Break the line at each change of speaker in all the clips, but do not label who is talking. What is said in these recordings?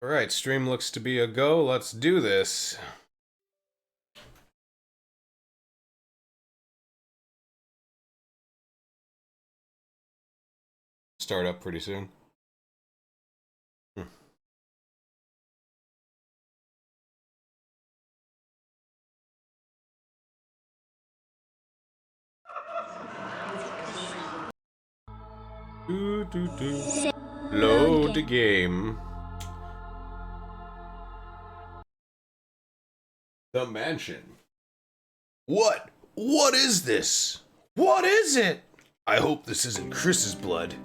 Alright, stream looks to be a go. Let's do this. Start up pretty soon. Load the game. The mansion. What? What is this? What is it? I hope this isn't Chris's blood.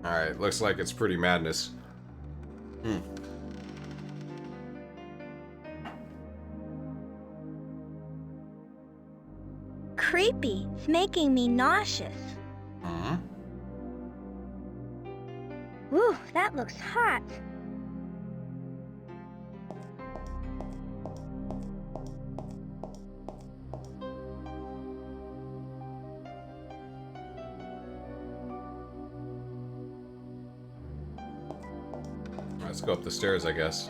Alright, looks like it's pretty madness.
Creepy. It's making me nauseous. Ooh, that looks hot.
Let's go up the stairs, I guess.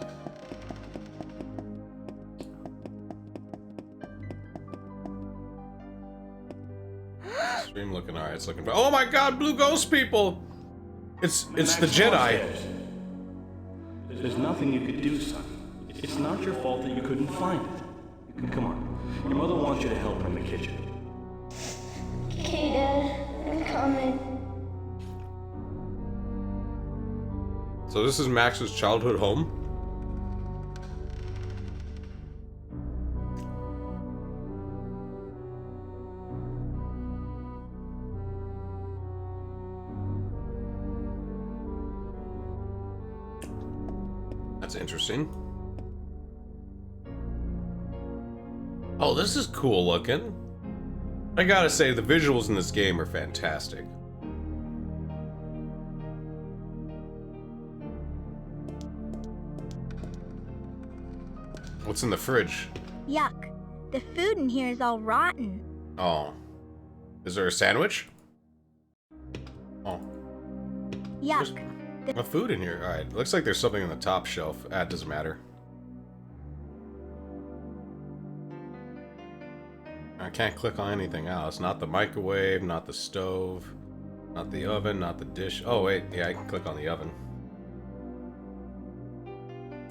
Stream looking alright. It's looking. Oh my God! Blue ghost people! It's the Jedi.
There's nothing you could do, son. It's not your fault that you couldn't find it. Come on. Your mother wants you to help her in the kitchen.
Okay, Dad. I'm coming.
So this is Max's childhood home? That's interesting. Oh, this is cool looking. I gotta say, the visuals in this game are fantastic. What's in the fridge?
Yuck. The food in here is all rotten.
Oh. Is there a sandwich? Oh.
Yuck.
A food in here. Alright. Looks like there's something on the top shelf. Ah, it doesn't matter. I can't click on anything else. Not the microwave, not the stove, not the oven, not the dish. Oh, wait. Yeah, I can click on the oven.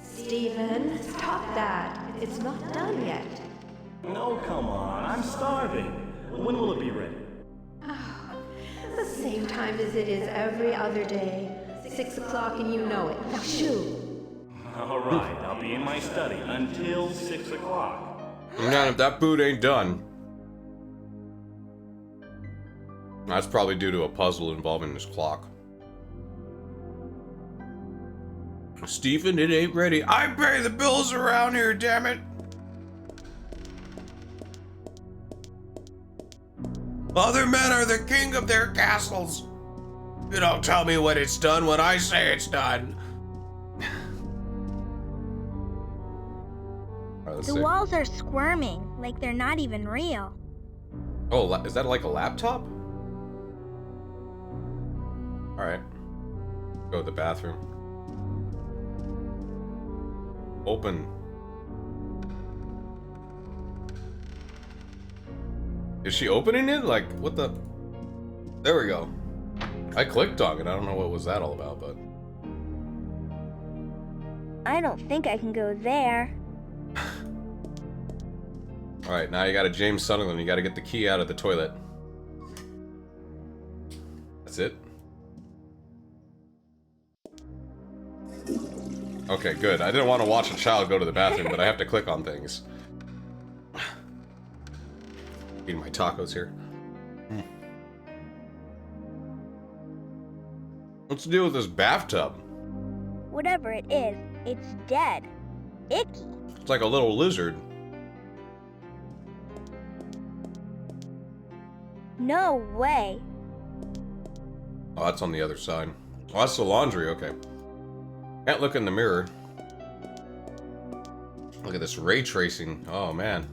Steven, stop that. It's not done yet.
No, come on. I'm starving. When will it be ready?
The same time as it is every other day. 6 o'clock and you know it. Now shoo.
All right, I'll be in my study until 6 o'clock.
Man, if that food ain't done. That's probably due to a puzzle involving this clock. Stephen, it ain't ready. I pay the bills around here, damn it. Other men are the king of their castles. You don't tell me when it's done when I say it's done. Right,
The walls are squirming, like they're not even real.
Oh, is that like a laptop? Alright. Go to the bathroom. Open. Is she opening it? Like, what the? There we go. I clicked on it. I don't know what was that all about, but...
I don't think I can go there.
Alright, now you got a James Sunderland. You got to get the key out of the toilet. That's it? Okay, good. I didn't want to watch a child go to the bathroom, but I have to click on things. Eating my tacos here. What's the deal with this bathtub?
Whatever it is, it's dead. Icky.
It's like a little lizard.
No way.
Oh, that's on the other side. Oh, that's the laundry, okay. Can't look in the mirror. Look at this ray tracing. Oh, man.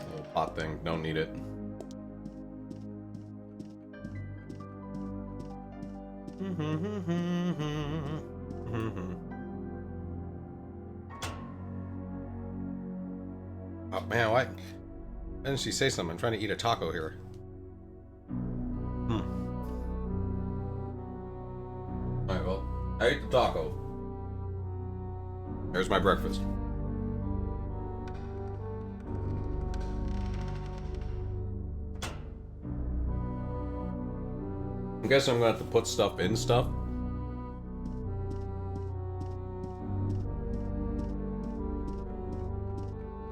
Little pot thing. Don't need it. Oh man, why didn't she say something? I'm trying to eat a taco here. Alright, well, I ate the taco. There's my breakfast. I guess I'm gonna have to put stuff in stuff.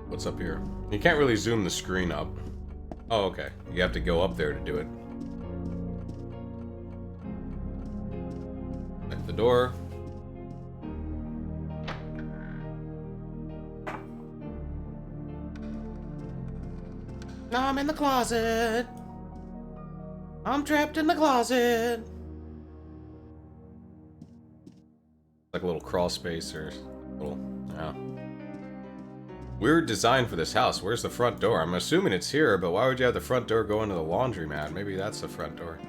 What's up here? You can't really zoom the screen up. Oh, okay. You have to go up there to do it. At the door. Now I'm in the closet. I'm trapped in the closet. Like a little crawl space or a little, yeah. Weird design for this house. Where's the front door? I'm assuming it's here, but why would you have the front door go into the laundromat? Maybe that's the front door.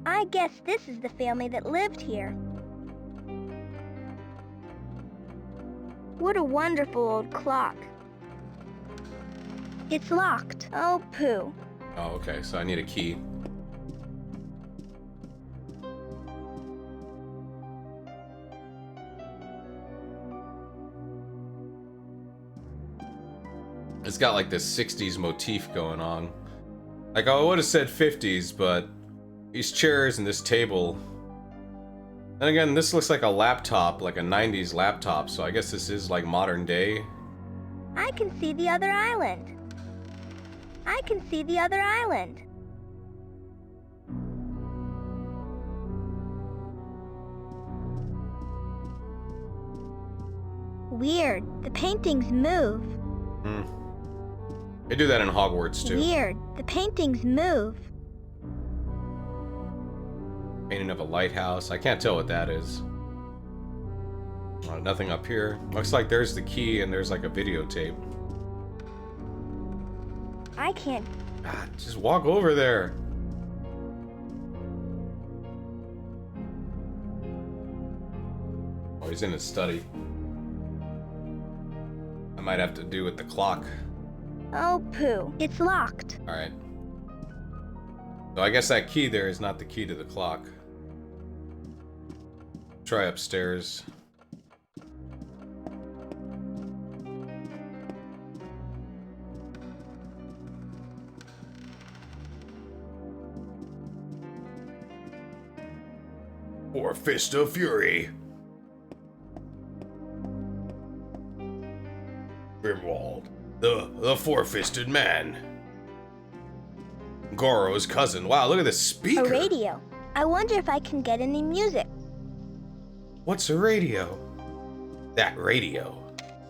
I guess this is the family that lived here. What a wonderful old clock. It's locked. Oh, pooh.
Oh, okay, so I need a key. It's got like this 60s motif going on. Like, I would have said 50s, but these chairs and this table. Then again, this looks like a laptop, like a 90s laptop, so I guess this is like modern day.
I can see the other island. I can see the other island. Weird. The paintings move.
They do that in Hogwarts too.
Weird. The paintings move.
Painting of a lighthouse. I can't tell what that is. Nothing up here. Looks like there's the key and there's like a videotape.
I can't.
Ah, just walk over there. Oh, he's in his study. I might have to do with the clock.
Oh, pooh. It's locked.
Alright. So I guess that key there is not the key to the clock. Try upstairs. Or Fist of Fury. Grimwald, the four-fisted man. Goro's cousin. Wow, look at this speaker.
A radio. I wonder if I can get any music.
What's a radio? That radio.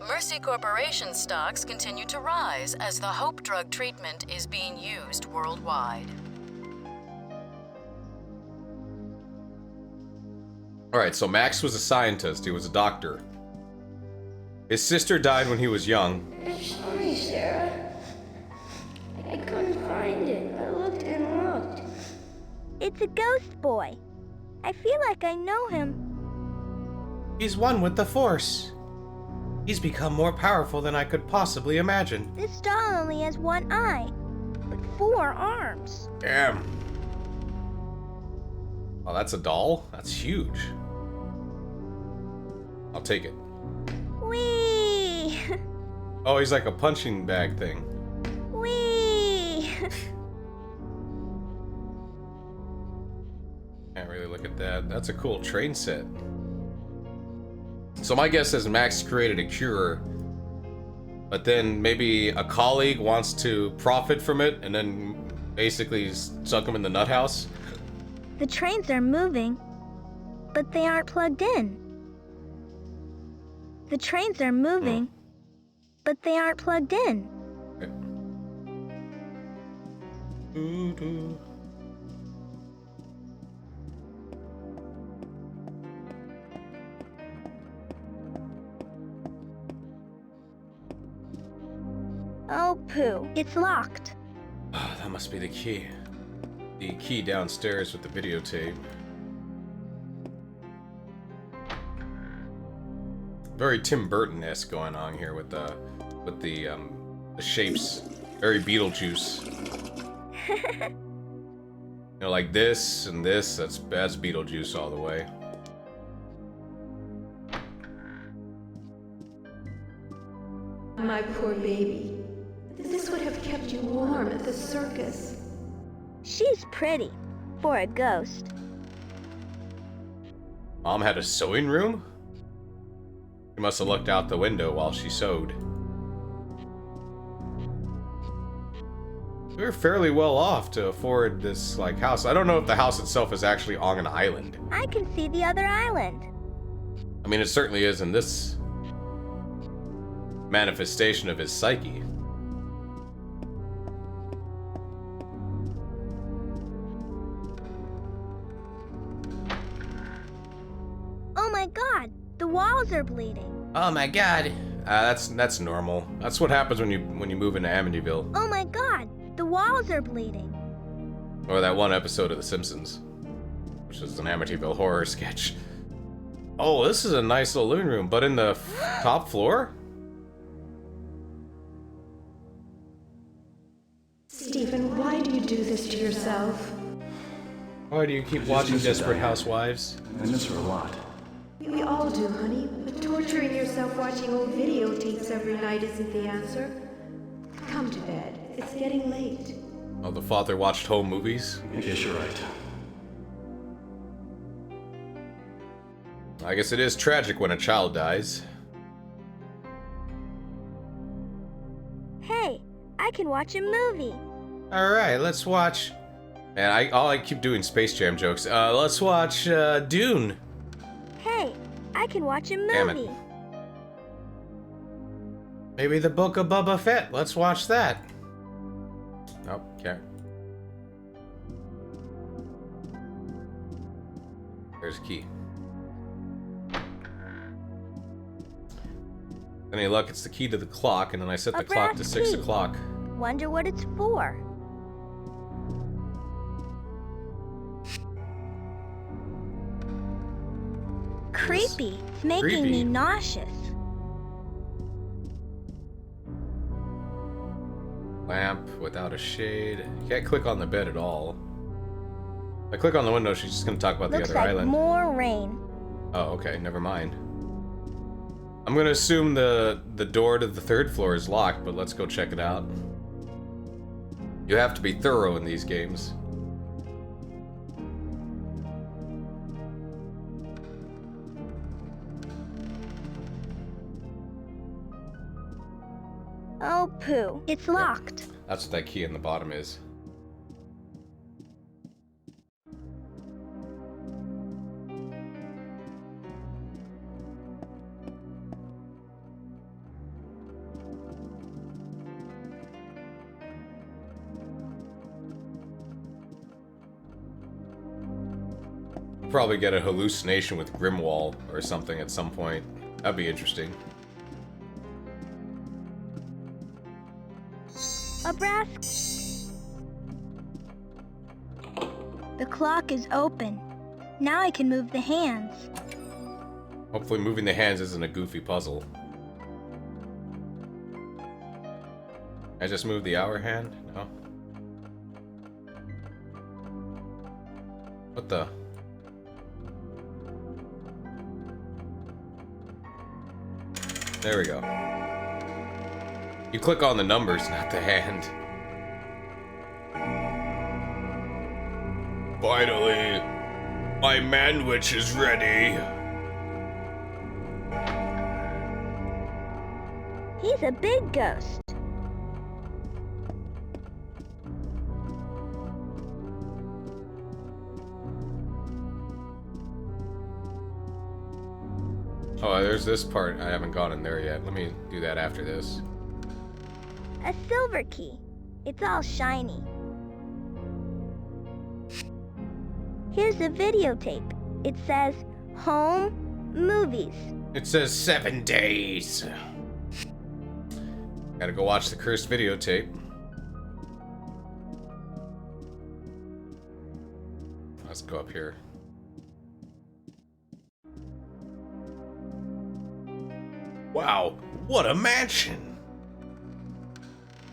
Mercy Corporation stocks continue to rise as the Hope drug treatment is being used worldwide.
Alright, so Max was a scientist. He was a doctor. His sister died when he was young.
I'm sorry, Sarah. I couldn't find it. I looked and looked.
It's a ghost boy. I feel like I know him.
He's one with the Force. He's become more powerful than I could possibly imagine.
This doll only has one eye, but 4 arms.
Damn. Oh, that's a doll? That's huge. I'll take it.
Whee!
Oh, he's like a punching bag thing.
Whee!
Can't really look at that. That's a cool train set. So my guess is Max created a cure, but then maybe a colleague wants to profit from it and then basically stuck him in the nut house.
The trains are moving, but they aren't plugged in. The trains are moving, but they aren't plugged in.
Doo-doo.
Oh, pooh. It's locked.
Oh, that must be the key. the key downstairs with the videotape. Very Tim Burton-esque going on here with the shapes. Very Beetlejuice. You know, like this and this. That's Beetlejuice all the way.
My poor baby. This would have kept you warm at the circus.
She's pretty for a ghost.
Mom had a sewing room? She must have looked out the window while she sewed. We were fairly well off to afford this, like, house. I don't know if the house itself is actually on an island.
I can see the other island.
I mean, it certainly is in this manifestation of his psyche.
Oh my god, the walls are bleeding.
Oh my god. That's normal. That's what happens when you move into Amityville.
Oh my god, the walls are bleeding.
Or that one episode of The Simpsons, which is an Amityville horror sketch. Oh, this is a nice little living room, but in the top floor?
Stephen, why do you do this to yourself?
Why do you keep watching Desperate Housewives?
I miss her a lot.
We all do, honey. But torturing yourself watching old videotapes every night isn't the answer. Come to bed. It's getting late.
Oh, the father watched home movies?
I guess you're right.
I guess it is tragic when a child dies.
Hey, I can watch a movie.
Alright, let's watch... And I keep doing Space Jam jokes. Let's watch, Dune.
Hey, I can watch a
Damn it.
movie.
Maybe the Book of Boba Fett. Let's watch that. Oh, okay. There's a key. Any luck, it's the key to the clock, and then I set the clock to
brass
6
key.
o'clock.
Wonder what it's for. Creepy. It's making me
Creepy.
nauseous.
Lamp without a shade. You can't click on the bed at all. If I click on the window, she's just gonna talk about
Looks
the other
like
island.
more rain.
Oh, okay, never mind. I'm gonna assume the door to the 3rd floor is locked, but let's go check it out. You have to be thorough in these games.
Oh, poo. It's locked.
That's what that key in the bottom is. Probably get a hallucination with Grimwall or something at some point. That'd be interesting.
A brass... The clock is open. Now I can move the hands.
Hopefully moving the hands isn't a goofy puzzle. I just moved the hour hand? No. What the? There we go. You click on the numbers, not the hand. Finally, my manwich is ready.
He's a big ghost.
Oh, there's this part. I haven't gone in there yet. Let me do that after this.
A silver key. It's all shiny. Here's a videotape. It says, Home Movies.
It says 7 days. Gotta go watch the cursed videotape. Let's go up here. Wow, what a mansion!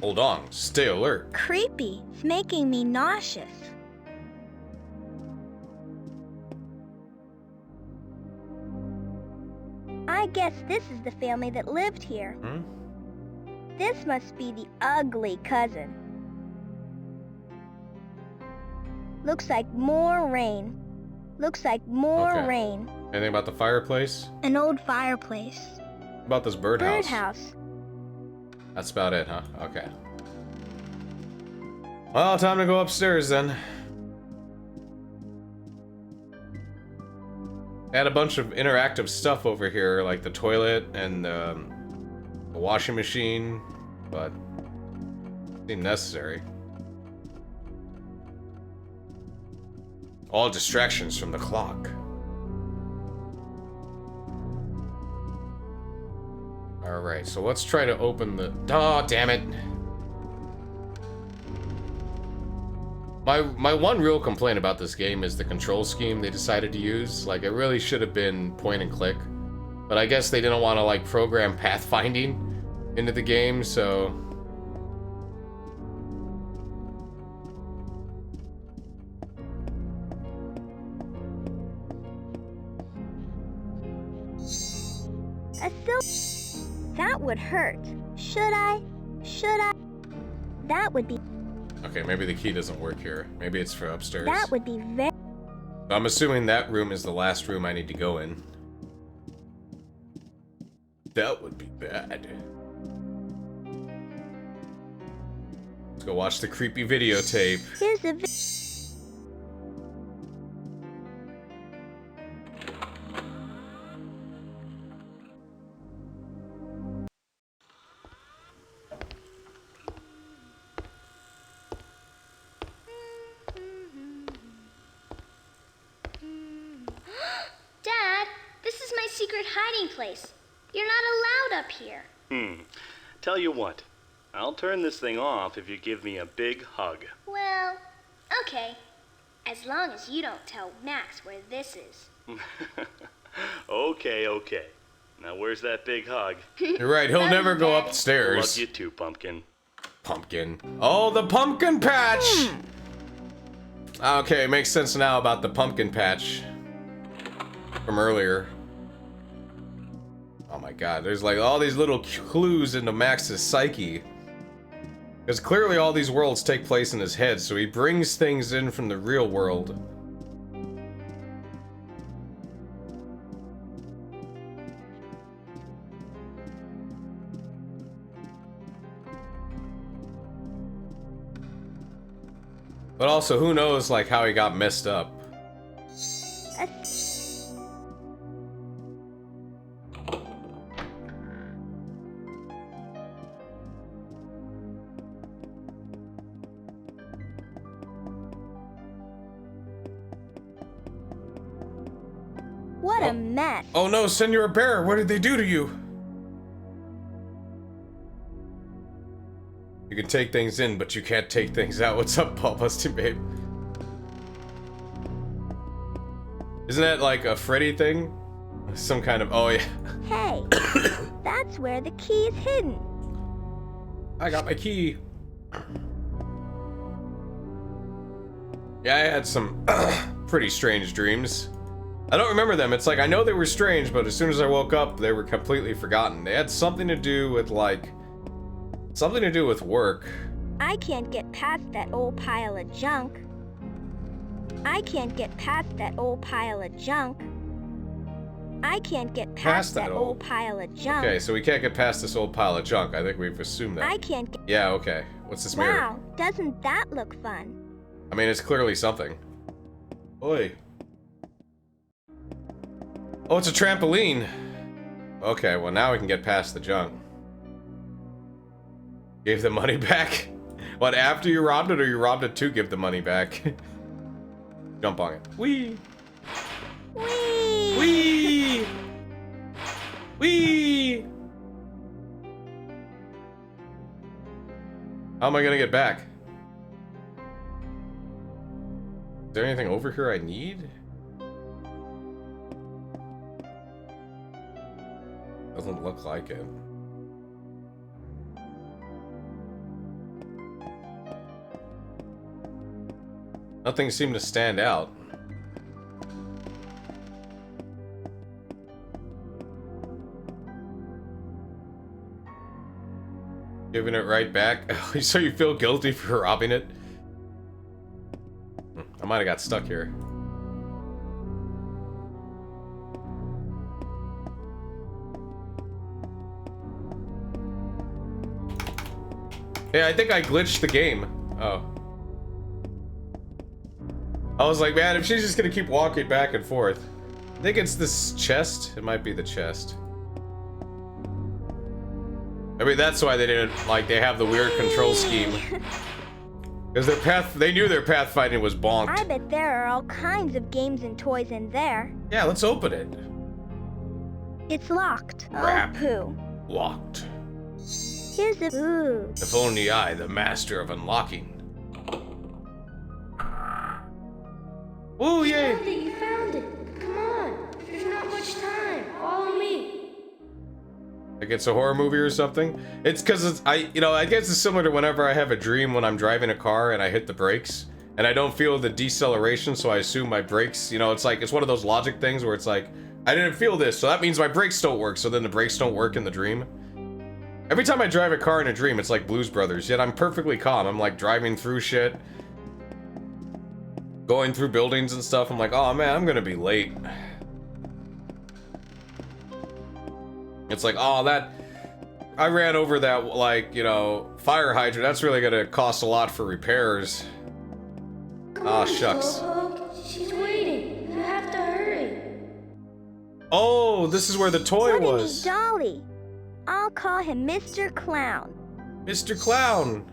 Hold on, stay alert.
Creepy. It's making me nauseous. I guess this is the family that lived here.
Hmm?
This must be the ugly cousin. Looks like more rain. Looks like more
Okay.
rain.
Anything about the fireplace?
An old fireplace.
What about this birdhouse?
Birdhouse.
That's about it, huh? Okay. Well, time to go upstairs then. Add a bunch of interactive stuff over here, like the toilet and the washing machine, but seemed necessary. All distractions from the clock. Alright, so let's try to open the... Oh, damn it! My one real complaint about this game is the control scheme they decided to use. Like, it really should have been point and click. But I guess they didn't want to, like, program pathfinding into the game, so...
A that would hurt. Should I? That would be...
Okay, maybe the key doesn't work here. Maybe it's for upstairs.
That would be very...
I'm assuming that room is the last room I need to go in. That would be bad. Let's go watch the creepy videotape.
Here's a...
Dad, this is my secret hiding place. You're not allowed up here.
Tell you what, I'll turn this thing off if you give me a big hug.
Well, okay. As long as you don't tell Max where this is.
Okay. Now where's that big hug?
You're right, he'll never go upstairs.
Love you too, Pumpkin.
Pumpkin. Oh, the pumpkin patch! Okay, it makes sense now about the pumpkin patch from earlier. Oh my god, there's like all these little clues into Max's psyche. Because clearly all these worlds take place in his head, so he brings things in from the real world. But also, who knows, like, how he got messed up.
What a mess.
Oh no, Senor Bear, what did they do to you? You can take things in, but you can't take things out. What's up, Paul Busty Babe? Isn't that like a Freddy thing? Some kind of... Oh, yeah.
Hey, that's where the key is hidden.
I got my key. Yeah, I had some pretty strange dreams. I don't remember them. It's like, I know they were strange, but as soon as I woke up, they were completely forgotten. They had something to do with, like... something to do with work.
I can't get past that old pile of junk. I can't get past that old pile of junk. I can't get past that old pile of junk.
Okay, so we can't get past this old pile of junk. I think we've assumed that.
I can't get...
Yeah, okay. What's this mirror?
Wow, doesn't that look fun?
I mean, it's clearly something. Oi. Oh, it's a trampoline. Okay, well now we can get past the junk. Gave the money back? What, after you robbed it, or you robbed it to give the money back? Jump on it. Whee!
Whee!
Whee! Whee! How am I gonna get back? Is there anything over here I need? Doesn't look like it. Nothing seemed to stand out. Giving it right back. So you feel guilty for robbing it? I might have got stuck here. Yeah, I think I glitched the game. Oh. I was like, man, if she's just gonna keep walking back and forth. I think it's this chest. It might be the chest. Maybe that's why they didn't, like, they have the weird control scheme. Because they knew their pathfinding was bonked.
I bet there are all kinds of games and toys in there.
Yeah, let's open it.
It's locked.
Crap.
Oh, poo.
Locked.
Here's the ooh.
If only I, the master of unlocking. Ooh, yay!
You found it. Come on. There's not much time. Follow me.
Like it's a horror movie or something. It's because I guess it's similar to whenever I have a dream when I'm driving a car and I hit the brakes and I don't feel the deceleration, so I assume my brakes, it's one of those logic things where it's like, I didn't feel this, so that means my brakes don't work, so then the brakes don't work in the dream. Every time I drive a car in a dream, it's like Blues Brothers, yet I'm perfectly calm. I'm like driving through shit, going through buildings and stuff. I'm like, oh man, I'm gonna be late. It's like, oh, I ran over that, like, fire hydrant. That's really gonna cost a lot for repairs. Ah, shucks.
She's waiting. You have to hurry.
Oh, this is where the toy was.
Dolly. I'll call him Mr. Clown.
Mr. Clown.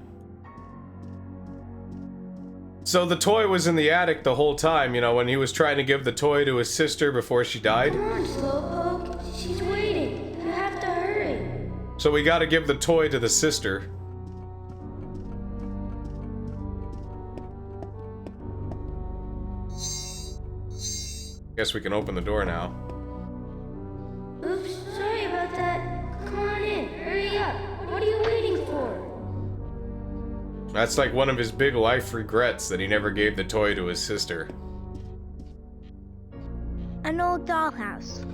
So the toy was in the attic the whole time, when he was trying to give the toy to his sister before she died.
Come on, Slowpoke. She's waiting. You have to hurry.
So we gotta give the toy to the sister. Guess we can open the door now.
Oops, sorry about that. Come on in. Hurry up. What are you waiting for?
That's like one of his big life regrets, that he never gave the toy to his sister.
An old dollhouse.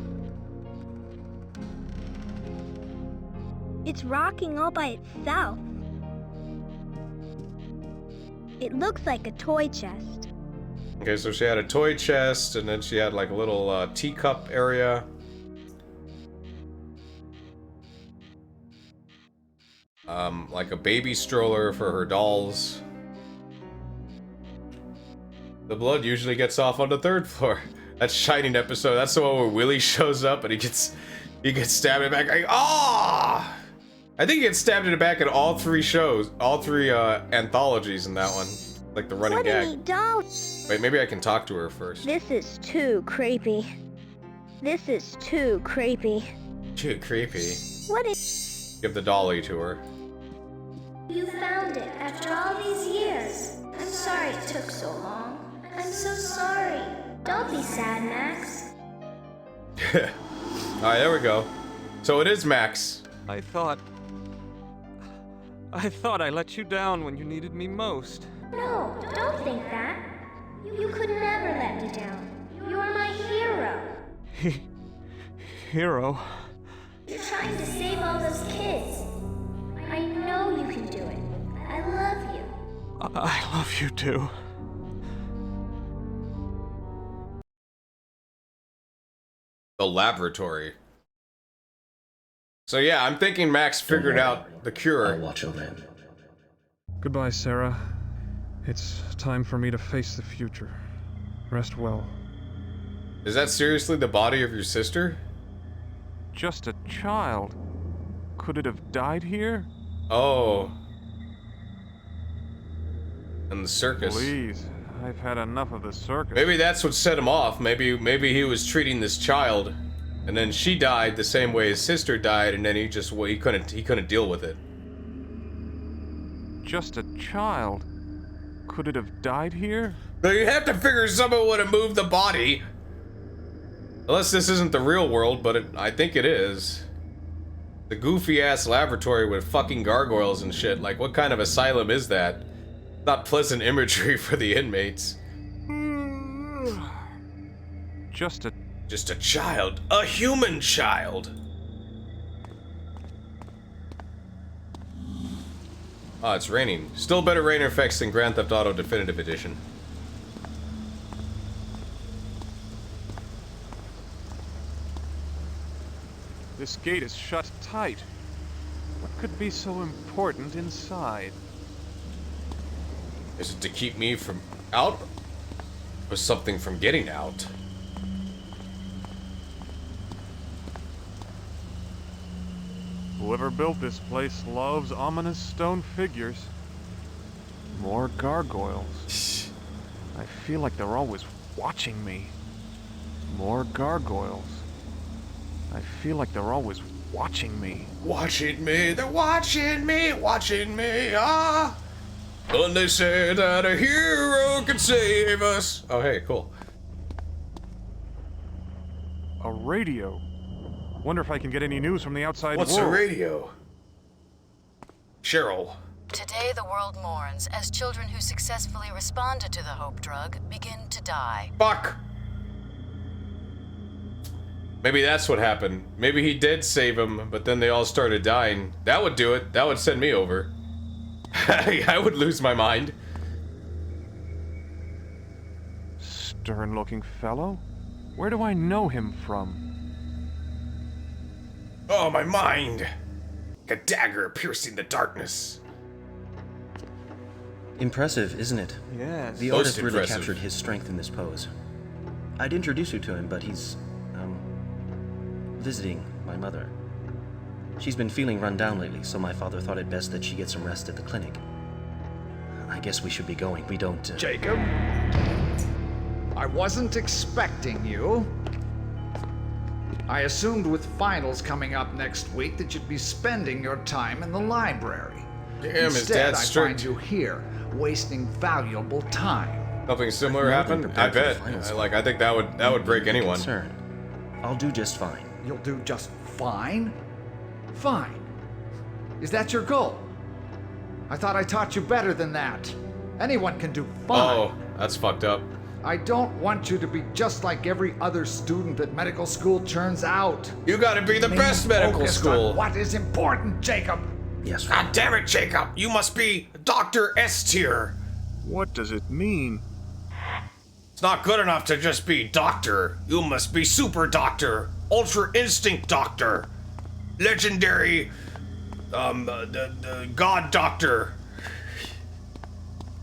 It's rocking all by itself. It looks like a toy chest.
Okay, so she had a toy chest, and then she had like a little teacup area. Like a baby stroller for her dolls. The blood usually gets off on the 3rd floor. That Shining episode, that's the one where Willie shows up and he gets stabbed in the back. Like, ah! I think he gets stabbed in the back in all 3 shows, all 3 anthologies in that one. Like the running
What
gag.
a neat doll.
Wait, maybe I can talk to her first.
This is too creepy. This is too creepy.
Too creepy.
What is...
Give the dolly to her.
You found it after all these years. I'm sorry it took so long. I'm so sorry. Don't be sad, Max.
Alright, there we go. So it is Max.
I thought I let you down when you needed me most.
No, don't think that. You could never let me down. You are my hero.
Hero?
You're trying to save all those kids. I know you can do it. I love you.
I love you too.
The laboratory. So yeah, I'm thinking Max figured out the cure.
I'll watch over him.
Goodbye, Sarah. It's time for me to face the future. Rest well.
Is that seriously the body of your sister?
Just a child. Could it have died here?
Oh. And the circus.
Please, I've had enough of the circus.
Maybe that's what set him off. Maybe he was treating this child, and then she died the same way his sister died, and then he couldn't deal with it.
Just a child. Could it have died here?
So you have to figure someone would have moved the body. Unless this isn't the real world, but I think it is. The goofy-ass laboratory with fucking gargoyles and shit. Like, what kind of asylum is that? Not pleasant imagery for the inmates.
Just
a child. A human child. Oh, it's raining. Still better rain effects than Grand Theft Auto Definitive Edition.
This gate is shut tight. What could be so important inside?
Is it to keep me from out? Or something from getting out?
Whoever built this place loves ominous stone figures. More gargoyles. I feel like they're always watching me. More gargoyles. I feel like they're always watching me.
Watching me, they're watching me, ah! And they say that a hero can save us. Oh, hey, cool.
A radio. Wonder if I can get any news from the outside
What's
world.
a radio? Cheryl.
Today, the world mourns as children who successfully responded to the Hope drug begin to die.
Fuck! Maybe that's what happened. Maybe he did save him, but then they all started dying. That would do it. That would send me over. I would lose my mind.
Stern-looking fellow? Where do I know him from?
Oh, my mind! A dagger piercing the darkness.
Impressive, isn't it?
Yes.
The
Most
artist really
impressive.
captured his strength in this pose. I'd introduce you to him, but he's, visiting my mother. She's been feeling run down lately, so my father thought it best that she get some rest at the clinic. I guess we should be going. We don't,
Jacob? I wasn't expecting you. I assumed with finals coming up next week that you'd be spending your time in the library.
Damn, his
Instead,
dad's
I
strict.
find you here, wasting valuable time.
Something similar
I've not been
happened? I
prepared for
bet.
the finals.
I think that would break anyone.
Concern. I'll do just fine.
You'll do just fine? Fine. Is that your goal? I thought I taught you better than that. Anyone can do fine.
Oh, that's fucked up.
I don't want you to be just like every other student that medical school churns out.
You gotta be the best medical
Focused
school.
on what is important, Jacob.
Yes,
God damn it, Jacob! You must be Dr. S tier.
What does it mean?
It's not good enough to just be doctor. You must be super doctor, ultra instinct doctor, legendary, the god doctor.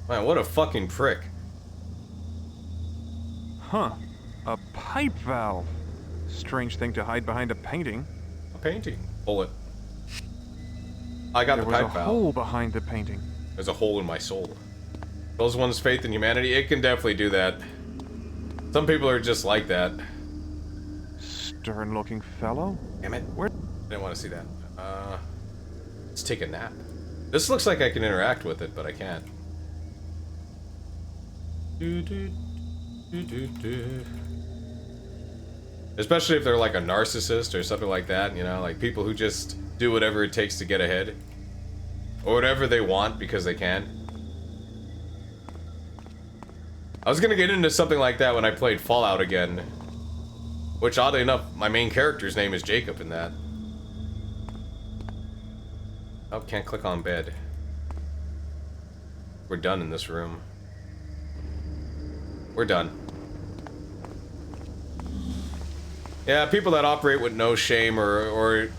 Man, what a fucking prick.
Huh. A pipe valve. Strange thing to hide behind a painting.
A painting. Bullet. I got
There
the
was a
pipe valve.
hole behind the painting.
There's a hole in my soul. Those one's faith in humanity, it can definitely do that. Some people are just like that.
Stern-looking fellow?
Damn it.
Where?
I didn't want to see that. Let's take a nap. This looks like I can interact with it, but I can't. Especially if they're like a narcissist or something like that, you know, like people who just do whatever it takes to get ahead. Or whatever they want because they can. I was gonna get into something like that when I played Fallout again. Which, oddly enough, my main character's name is Jacob in that. Oh, can't click on bed. We're done in this room. We're done. Yeah, people that operate with no shame or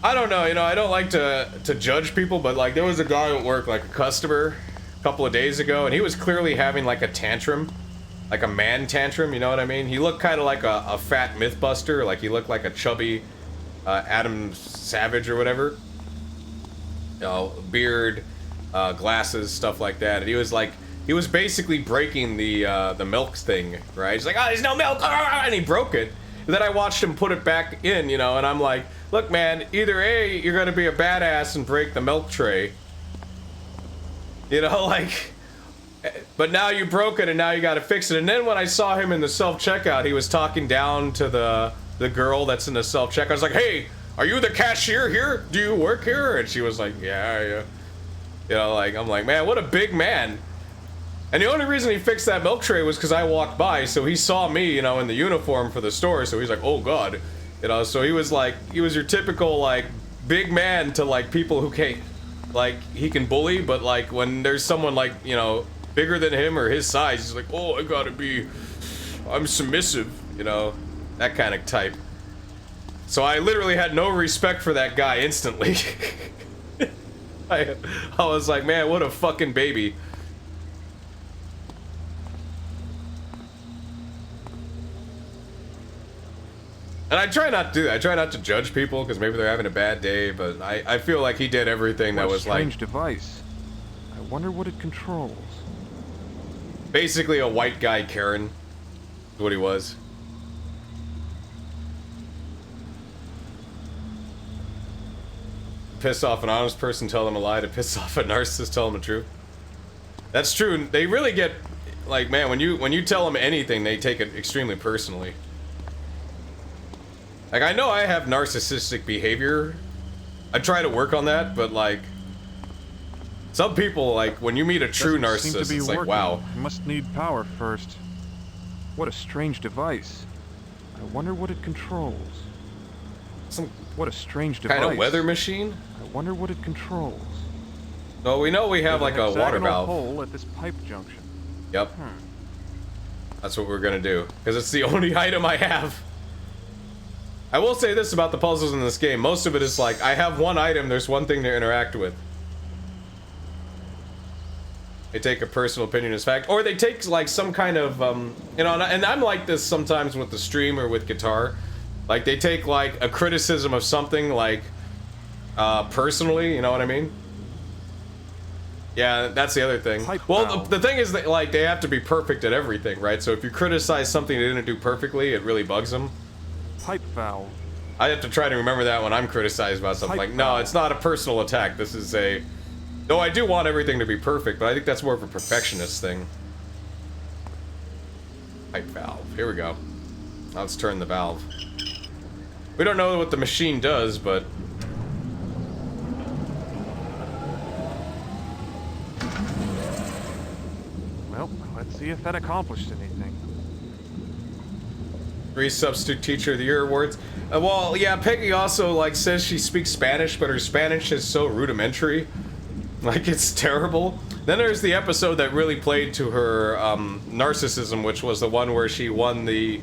I don't know, you know, I don't like to judge people, but like there was a guy at work, like a customer, a couple of days ago, and he was clearly having like a tantrum. Like a man tantrum, you know what I mean? He looked kind of like a fat Mythbuster, like he looked like a chubby Adam Savage or whatever. You know, beard, glasses, stuff like that. And he was like, he was basically breaking the milk thing, right? He's like, oh, there's no milk, and he broke it. And then I watched him put it back in, you know, and I'm like, look, man, either A, you're gonna be a badass and break the milk tray, you know, like, But now you broke it and now you gotta fix it. And then when I saw him in the self-checkout, he was talking down to the girl that's in the self-checkout. I was like, hey, are you the cashier here? Do you work here? And she was like, yeah. You know, like, I'm like, man, what a big man. And the only reason he fixed that milk tray was because I walked by, so he saw me, you know, in the uniform for the store, so he's like, oh god. You know, so he was like, he was your typical, like, big man to, like, people who can't, like, he can bully, but, like, when there's someone, like, you know, bigger than him or his size, he's like, oh, I'm submissive, you know, that kind of type. So I literally had no respect for that guy instantly. I was like, man, what a fucking baby. And I try not to do that. I try not to judge people because maybe they're having a bad day, but I feel like he did everything that was like...
strange device. I wonder what it controls.
Basically a white guy Karen is what he was. Piss off an honest person, tell them a lie. To piss off a narcissist, tell them the truth. That's true. They really get... Like, man, when you tell them anything, they take it extremely personally. Like, I know I have narcissistic behavior. I try to work on that, but, like... Some people, like, when you meet a true narcissist, it's like, wow.
You must need power first. What a strange device. I wonder what it controls. What a strange device.
Kind of weather machine?
I wonder what it controls.
So we know we have, like, a water valve.
Hole at this pipe junction.
Yep. That's what we're gonna do. Because it's the only item I have. I will say this about the puzzles in this game. Most of it is like, I have one item, there's one thing to interact with. They take a personal opinion as fact. Or they take, like, some kind of, you know, and I'm like this sometimes with the stream or with guitar. Like, they take, like, a criticism of something, like, personally, you know what I mean? Yeah, that's the other thing. Well, the thing is that, like, they have to be perfect at everything, right? So if you criticize something they didn't do perfectly, it really bugs them.
Pipe valve.
I have to try to remember that when I'm criticized about something. Like, no, it's not a personal attack. This is a... Though I do want everything to be perfect, but I think that's more of a perfectionist thing. Pipe valve. Here we go. Now let's turn the valve. We don't know what the machine does, but...
Well, let's see if that accomplished anything.
3 Substitute Teacher of the Year awards. Well, yeah, Peggy also, like, says she speaks Spanish, but her Spanish is so rudimentary. Like, it's terrible. Then there's the episode that really played to her narcissism, which was the one where she won the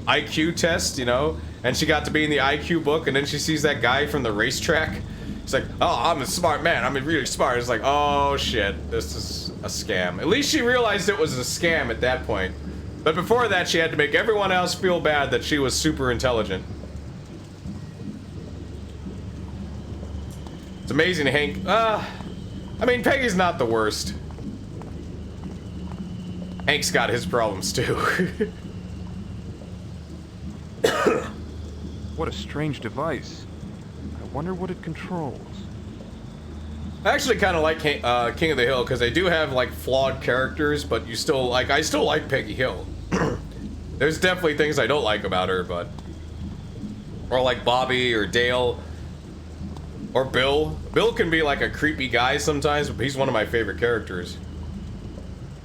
IQ test, you know? And she got to be in the IQ book, and then she sees that guy from the racetrack. He's like, oh, I'm a smart man. I'm really smart. It's like, oh, shit. This is a scam. At least she realized it was a scam at that point. But before that, she had to make everyone else feel bad that she was super intelligent. It's amazing, Hank. I mean, Peggy's not the worst. Hank's got his problems, too.
What a strange device. I wonder what it controls.
I actually kind of like King of the Hill, because they do have, like, flawed characters, but you still, like, I still like Peggy Hill. There's definitely things I don't like about her, but... Or, like, Bobby or Dale. Or Bill. Bill can be, like, a creepy guy sometimes, but he's one of my favorite characters.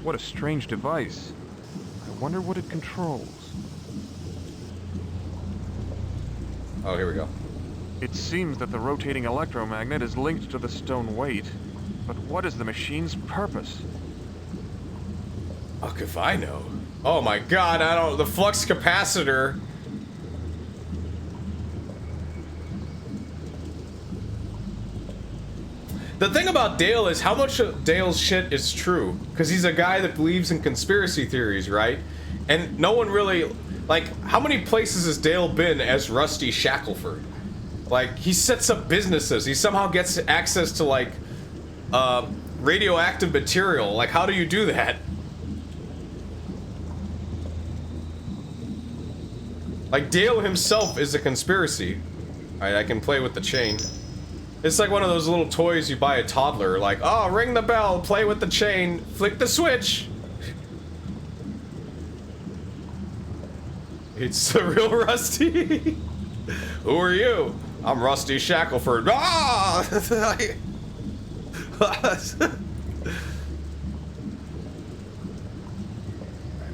What a strange device. I wonder what it controls.
Oh, here we go.
It seems that the rotating electromagnet is linked to the stone weight. But what is the machine's purpose?
Fuck if I know. Oh my god, I don't... The flux capacitor... The thing about Dale is how much of Dale's shit is true. Because he's a guy that believes in conspiracy theories, right? And no one really... Like, how many places has Dale been as Rusty Shackelford? Like, he sets up businesses. He somehow gets access to, like, radioactive material. Like, how do you do that? Like, Dale himself is a conspiracy. Alright, I can play with the chain. It's like one of those little toys you buy a toddler, like, oh, ring the bell, play with the chain, flick the switch. It's the real Rusty. Who are you? I'm Rusty Shackleford. Ah!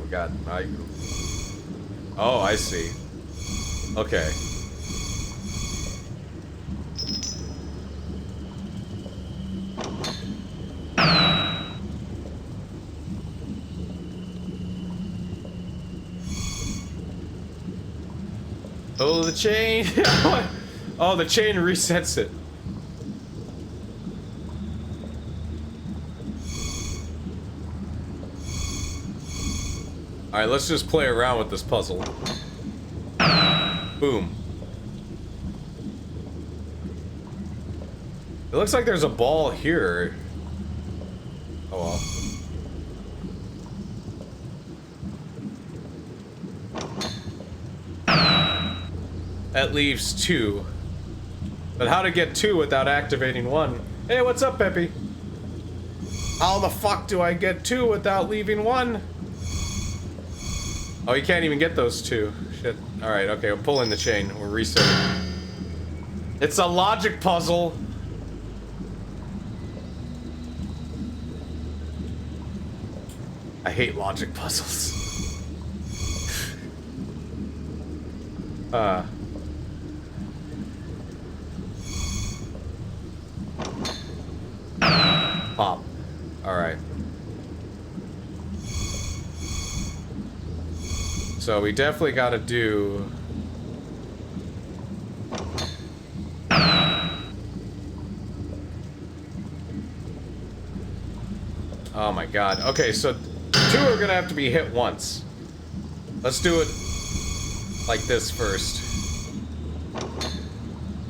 We got. Oh, I see. Okay. Oh, the chain. Oh, the chain resets it. Alright, let's just play around with this puzzle. Boom. It looks like there's a ball here. Oh well. That leaves 2. But how to get 2 without activating 1? Hey, what's up, Peppy? How the fuck do I get 2 without leaving 1? Oh, you can't even get those 2. Shit. Alright, okay, I'm pulling the chain. We're resetting. It's a logic puzzle. I hate logic puzzles. Pop. Alright. So we definitely gotta do... Oh my god. Okay, so 2 are gonna have to be hit once. Let's do it like this first.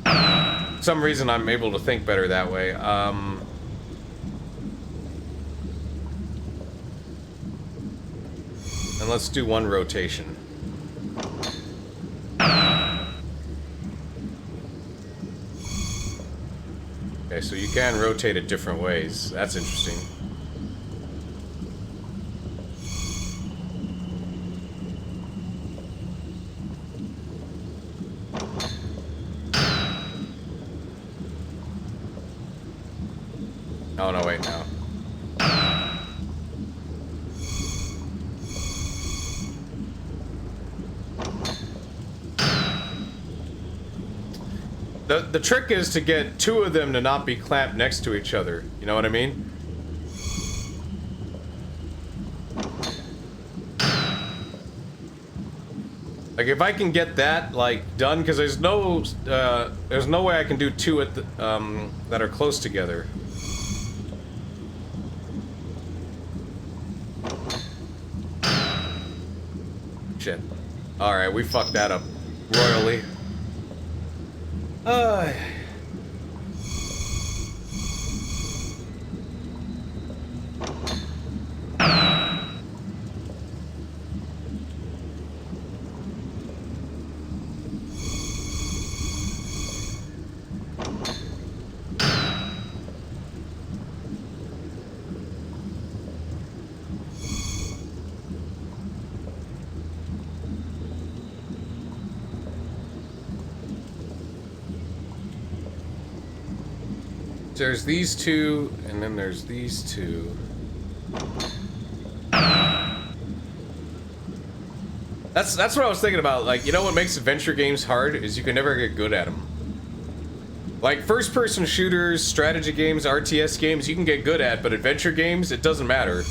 For some reason I'm able to think better that way. And let's do 1 rotation. Okay, so you can rotate it different ways. That's interesting. Oh no, wait, no. The trick is to get 2 of them to not be clamped next to each other. You know what I mean? Like if I can get that like done, because there's no way I can do 2 at the, that are close together. Shit. All right, we fucked that up royally. There's these 2, and then there's these 2. That's what I was thinking about. Like, you know what makes adventure games hard is you can never get good at them. Like first-person shooters, strategy games, RTS games, you can get good at, but adventure games, it doesn't matter.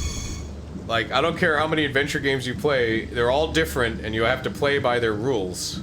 Like, I don't care how many adventure games you play, they're all different, and you have to play by their rules.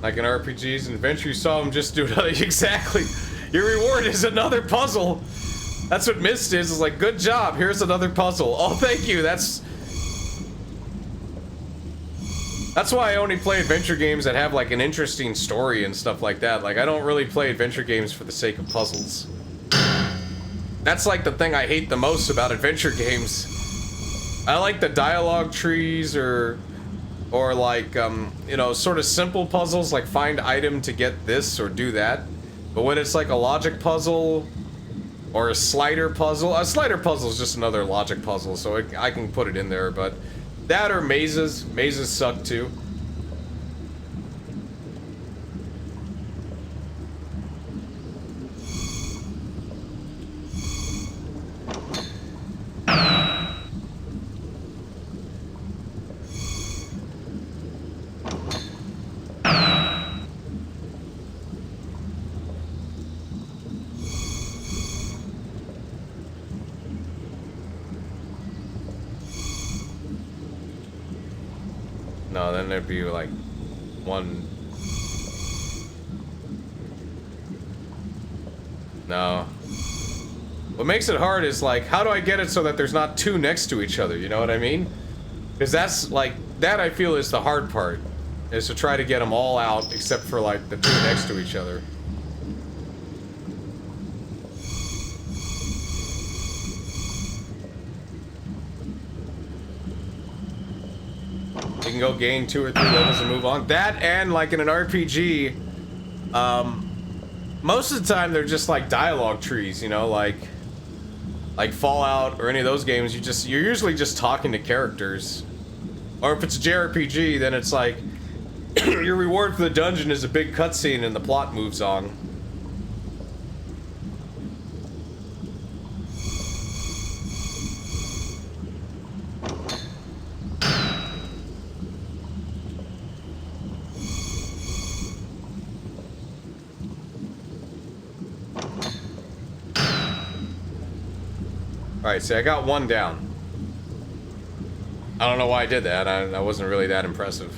Like in RPGs and adventure, you saw him just do exactly. Your reward is another puzzle. That's what Mist is like, good job, here's another puzzle. Oh, thank you, that's why I only play adventure games that have like an interesting story and stuff like that. Like, I don't really play adventure games for the sake of puzzles. That's like the thing I hate the most about adventure games. I like the dialogue trees or like, you know, sort of simple puzzles like find item to get this or do that. But when it's like a logic puzzle or a slider puzzle is just another logic puzzle, so I can put it in there, but that or mazes. Mazes suck too. No, then there'd be like one. No. What makes it hard is like, how do I get it so that there's not two next to each other? You know what I mean? Because that's like, that I feel is the hard part, is to try to get them all out except for like the two next to each other. You can go gain 2 or 3 levels and move on. That, and like in an RPG, most of the time they're just like dialogue trees, you know, like Fallout or any of those games. You're usually just talking to characters. Or if it's a JRPG, then it's like your reward for the dungeon is a big cutscene and the plot moves on. Alright, see, I got one down. I don't know why I did that. I wasn't really that impressive.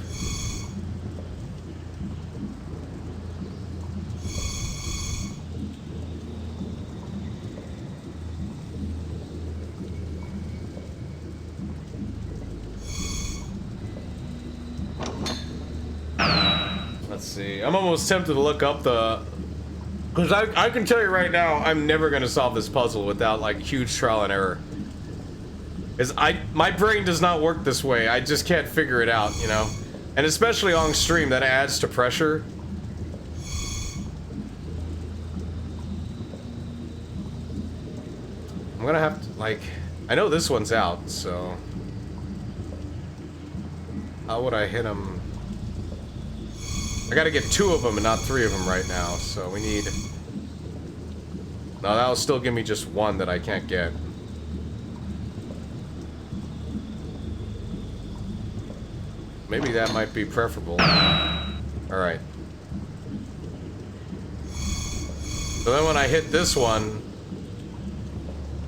Let's see. I'm almost tempted to look up the... Because I can tell you right now, I'm never going to solve this puzzle without, like, huge trial and error. Because my brain does not work this way. I just can't figure it out, you know? And especially on stream, that adds to pressure. I'm going to have to, like... I know this one's out, so... How would I hit him? I gotta get 2 of them and not 3 of them right now, so we need... No, that'll still give me just 1 that I can't get. Maybe that might be preferable. Alright. So then when I hit this one,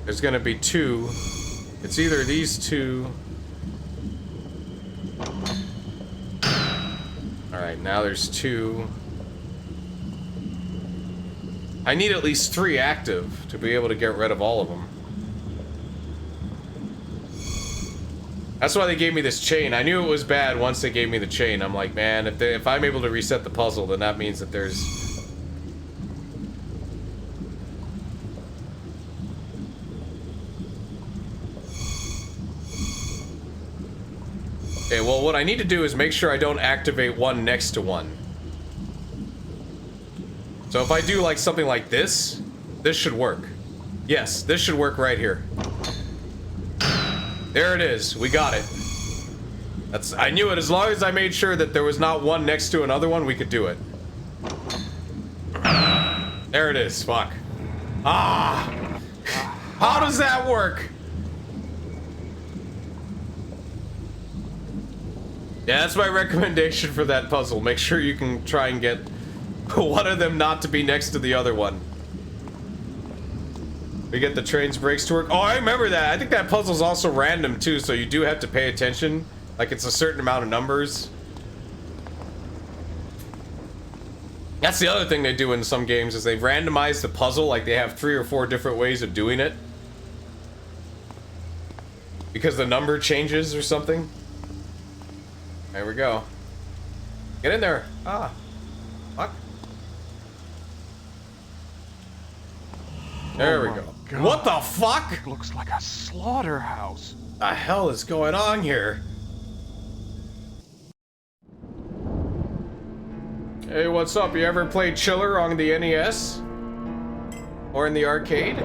there's gonna be 2. It's either these 2... Alright, now there's 2. I need at least 3 active to be able to get rid of all of them. That's why they gave me this chain. I knew it was bad once they gave me the chain. I'm like, man, if I'm able to reset the puzzle, then that means that there's... Okay, well, what I need to do is make sure I don't activate one next to one. So if I do, like, something like this, this should work. Yes, this should work right here. There it is. We got it. I knew it. As long as I made sure that there was not one next to another one, we could do it. There it is. Fuck. Ah! How does that work? Yeah, that's my recommendation for that puzzle. Make sure you can try and get one of them not to be next to the other one. We get the train's brakes to work. Oh, I remember that. I think that puzzle's also random too, so you do have to pay attention. Like, it's a certain amount of numbers. That's the other thing they do in some games is they randomize the puzzle, like they have 3 or 4 different ways of doing it. Because the number changes or something. There we go. Get in there. Ah. Fuck. There we go.
God.
What the fuck?
It looks like a slaughterhouse.
The hell is going on here? Hey, what's up? You ever played Chiller on the NES? Or in the arcade?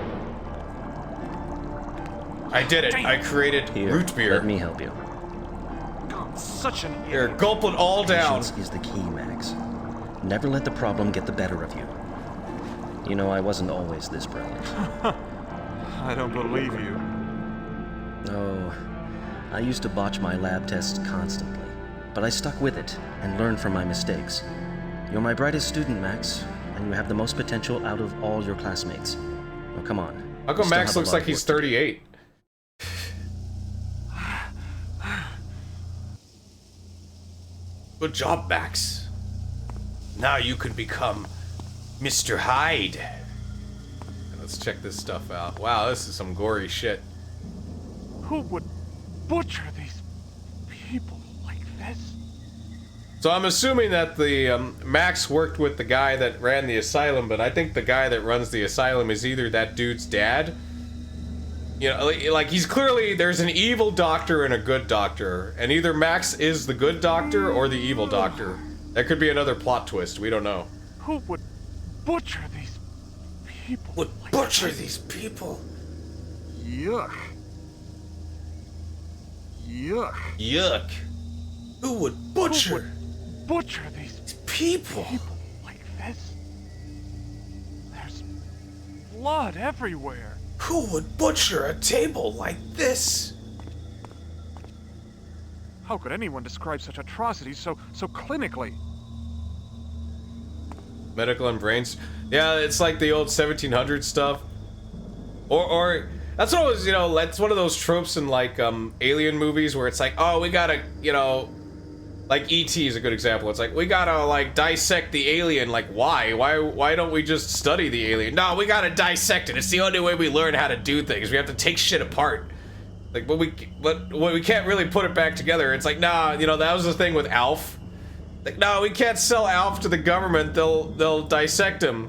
I did it. I created
Here,
root beer.
let me help you.
God, such an
Here,
idiot.
gulp it all down.
Patience is the key, Max. Never let the problem get the better of you. You know, I wasn't always this brilliant.
I don't believe you.
Oh, I used to botch my lab tests constantly, but I stuck with it and learned from my mistakes. You're my brightest student, Max, and you have the most potential out of all your classmates. Now, come on.
How come
Still
Max
have a
looks
lot
like
of
he's
work to do.
38? Good job, Max. Now you can become Mr. Hyde. Let's check this stuff out. Wow, this is some gory shit.
Who would butcher these people like this?
So I'm assuming that the Max worked with the guy that ran the asylum, but I think the guy that runs the asylum is either that dude's dad. You know, like he's clearly, there's an evil doctor and a good doctor, and either Max is the good doctor or the evil doctor. That could be another plot twist, we don't know.
Who would butcher these people?
Would butcher these people?
Yuck. Yuck.
Yuck. Who would butcher
Who would butcher these
people?
people like this? There's blood everywhere.
Who would butcher a table like this?
How could anyone describe such atrocities so clinically?
Medical and brains. Yeah, it's like the old 1700s stuff. Or that's what it was, you know, that's one of those tropes in like alien movies where it's like, oh, we gotta, you know, like E.T. is a good example. It's like, we gotta like dissect the alien. Like, why? Why don't we just study the alien? No, we gotta dissect it. It's the only way we learn how to do things. We have to take shit apart. Like, but we can't really put it back together. It's like, nah, you know, that was the thing with Alf. Like, no, we can't sell Alf to the government. They'll dissect him.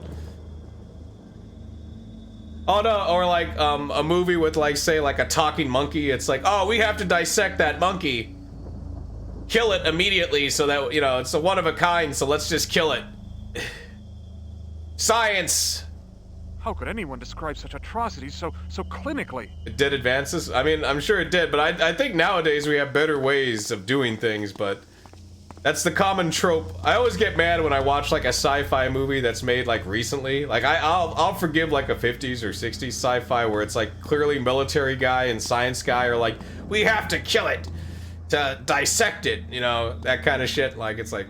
Oh no, or like a movie with like, say, like a talking monkey. It's like, oh, we have to dissect that monkey. Kill it immediately so that, you know, it's a one of a kind, so let's just kill it. Science!
How could anyone describe such atrocities so clinically?
It did advances? I mean, I'm sure it did, but I think nowadays we have better ways of doing things, but that's the common trope. I always get mad when I watch like a sci-fi movie that's made like recently. Like I'll forgive like a 50s or 60s sci-fi where it's like clearly military guy and science guy are like, we have to kill it to dissect it, you know, that kind of shit. Like, it's like,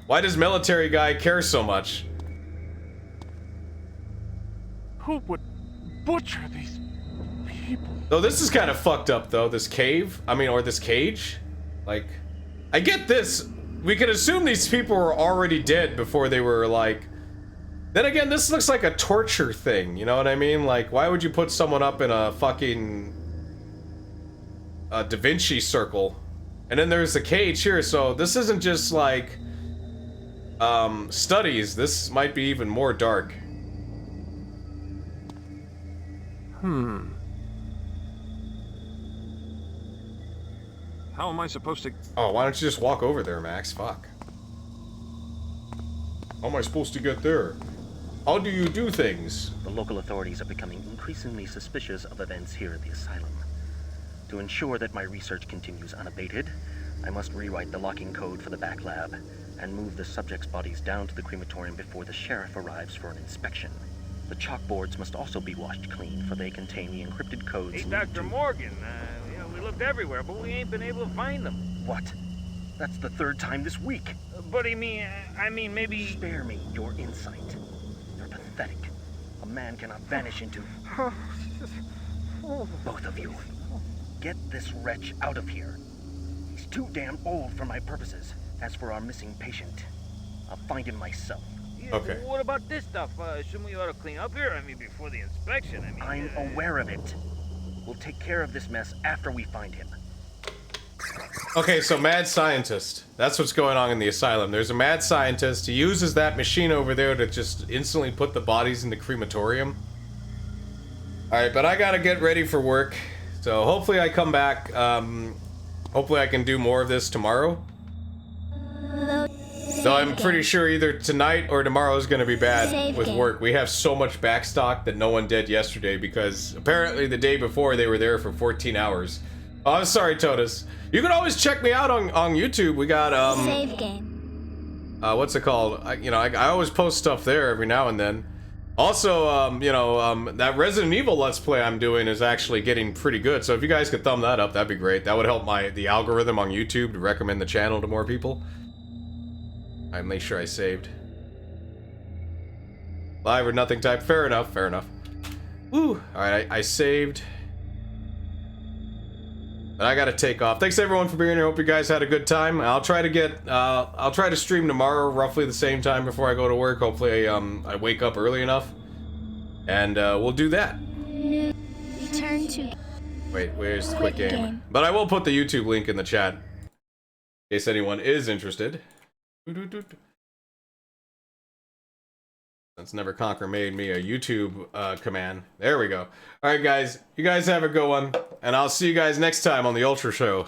why does military guy care so much?
Who would butcher these people?
Though this is kind of fucked up though, this cave. I mean, or this cage. Like, I get this. We can assume these people were already dead before they were like... Then again, this looks like a torture thing, you know what I mean? Like, why would you put someone up in a fucking... Da Vinci circle? And then there's the cage here, so this isn't just like... studies. This might be even more dark.
How am I supposed to...
Oh, why don't you just walk over there, Max? Fuck. How am I supposed to get there? How do you do things?
The local authorities are becoming increasingly suspicious of events here at the asylum. To ensure that my research continues unabated, I must rewrite the locking code for the back lab and move the subjects' bodies down to the crematorium before the sheriff arrives for an inspection. The chalkboards must also be washed clean, for they contain the encrypted codes.
Hey,
needed
Dr. Morgan, we looked everywhere, but we ain't been able to find them.
What? That's the third time this week.
But I mean, maybe...
Spare me your insight. You're pathetic. A man cannot vanish into... Both of you. Get this wretch out of here. He's too damn old for my purposes. As for our missing patient, I'll find him myself.
Okay.
Well, what about this stuff? Shouldn't we ought to clean up here? I mean, before the inspection, I mean...
I'm aware of it. We'll take care of this mess after we find him.
Okay, so mad scientist. That's what's going on in the asylum. There's a mad scientist. He uses that machine over there to just instantly put the bodies in the crematorium. Alright, but I gotta get ready for work. So hopefully I come back. Hopefully I can do more of this tomorrow. Though I'm pretty sure either tonight or tomorrow is going to be bad with work. We have so much backstock that no one did yesterday because apparently the day before they were there for 14 hours. Oh, I'm sorry, Totus. You can always check me out on YouTube. We got,
Save game.
what's it called? I always post stuff there every now and then. Also, that Resident Evil Let's Play I'm doing is actually getting pretty good. So if you guys could thumb that up, that'd be great. That would help the algorithm on YouTube to recommend the channel to more people. I make sure I saved. Live or nothing type. Fair enough, fair enough. Woo! Alright, I saved. But I gotta take off. Thanks everyone for being here. Hope you guys had a good time. I'll try to stream tomorrow roughly the same time before I go to work. Hopefully I wake up early enough. And we'll do that.
Return to...
Wait, where's the quick game? But I will put the YouTube link in the chat. In case anyone is interested. Since Never Conquer made me a YouTube command. There we go. Alright guys, you guys have a good one. And I'll see you guys next time on the Ultra Show.